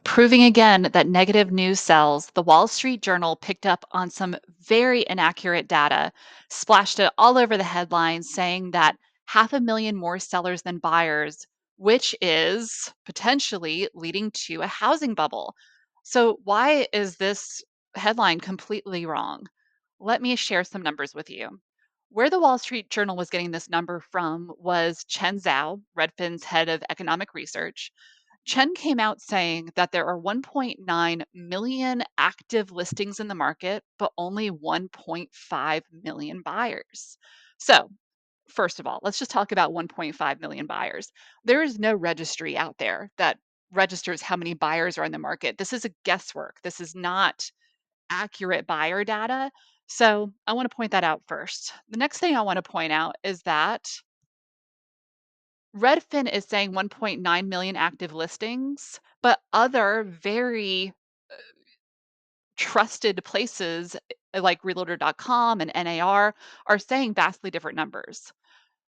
Proving again that negative news sells, the Wall Street Journal picked up on some very inaccurate data, splashed it all over the headlines, saying that 500,000 more sellers than buyers, which is potentially leading to a housing bubble. So, why is this headline completely wrong? Let me share some numbers with you. Where the Wall Street Journal was getting this number from was Chen Zhao, Redfin's head of economic research. Chen came out saying that there are 1.9 million active listings in the market, but only 1.5 million buyers. So, first of all, let's just talk about 1.5 million buyers. There is no registry out there that registers how many buyers are in the market. This is a guesswork. This is not accurate buyer data. So, I want to point that out first. The next thing I want to point out is that Redfin is saying 1.9 million active listings, but other very trusted places like realtor.com and NAR are saying vastly different numbers.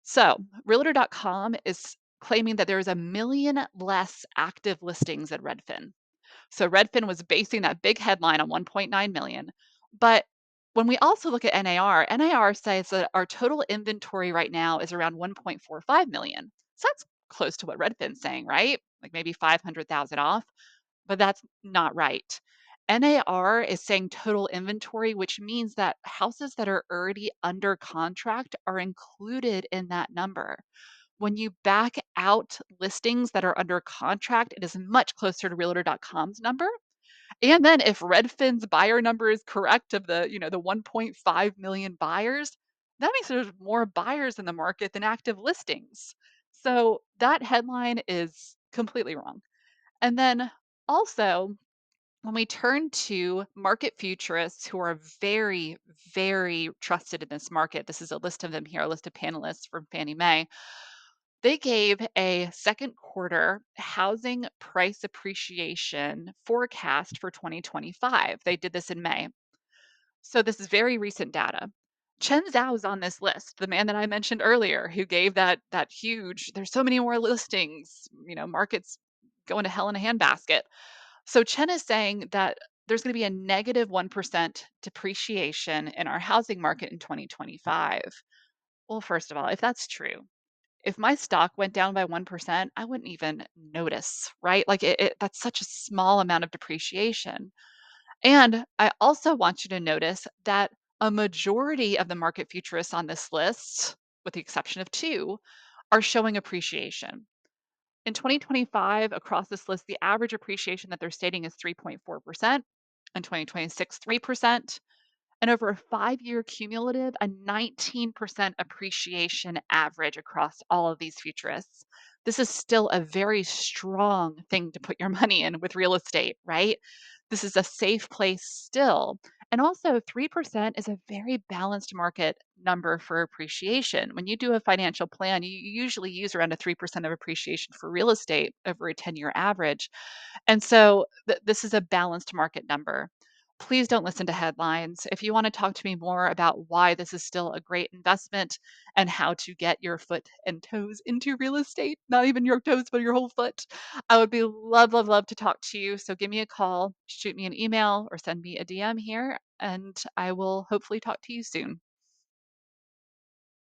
So, realtor.com is claiming that there is a million less active listings at Redfin. So Redfin was basing that big headline on 1.9 million. But when we also look at NAR says that our total inventory right now is around 1.45 million. So that's close to what Redfin's saying, right? Like maybe 500,000 off, but that's not right. NAR is saying total inventory, which means that houses that are already under contract are included in that number. When you back out listings that are under contract, it is much closer to realtor.com's number. And then if Redfin's buyer number is correct of the 1.5 million buyers, that means there's more buyers in the market than active listings. So that headline is completely wrong. And then also, when we turn to market futurists who are very, very trusted in this market, this is a list of them here, a list of panelists from Fannie Mae. They gave a second quarter housing price appreciation forecast for 2025. They did this in May. So this is very recent data. Chen Zhao is on this list, the man that I mentioned earlier, who gave that huge. There's so many more listings. Markets going to hell in a handbasket. So Chen is saying that there's going to be a negative 1% depreciation in our housing market in 2025. Well, first of all, if that's true, if my stock went down by 1%, I wouldn't even notice, right? Like that's such a small amount of depreciation. And I also want you to notice that a majority of the market futurists on this list, with the exception of two, are showing appreciation. In 2025, across this list, the average appreciation that they're stating is 3.4%. In 2026, 3%. And over a 5-year cumulative, a 19% appreciation average across all of these futurists. This is still a very strong thing to put your money in with real estate, right? This is a safe place still. And also, 3% is a very balanced market number for appreciation. When you do a financial plan, you usually use around a 3% of appreciation for real estate over a 10-year average. And so this is a balanced market number. Please don't listen to headlines. If you want to talk to me more about why this is still a great investment and how to get your foot and toes into real estate, not even your toes, but your whole foot, I would be love to talk to you. So give me a call, shoot me an email, or send me a DM here, and I will hopefully talk to you soon.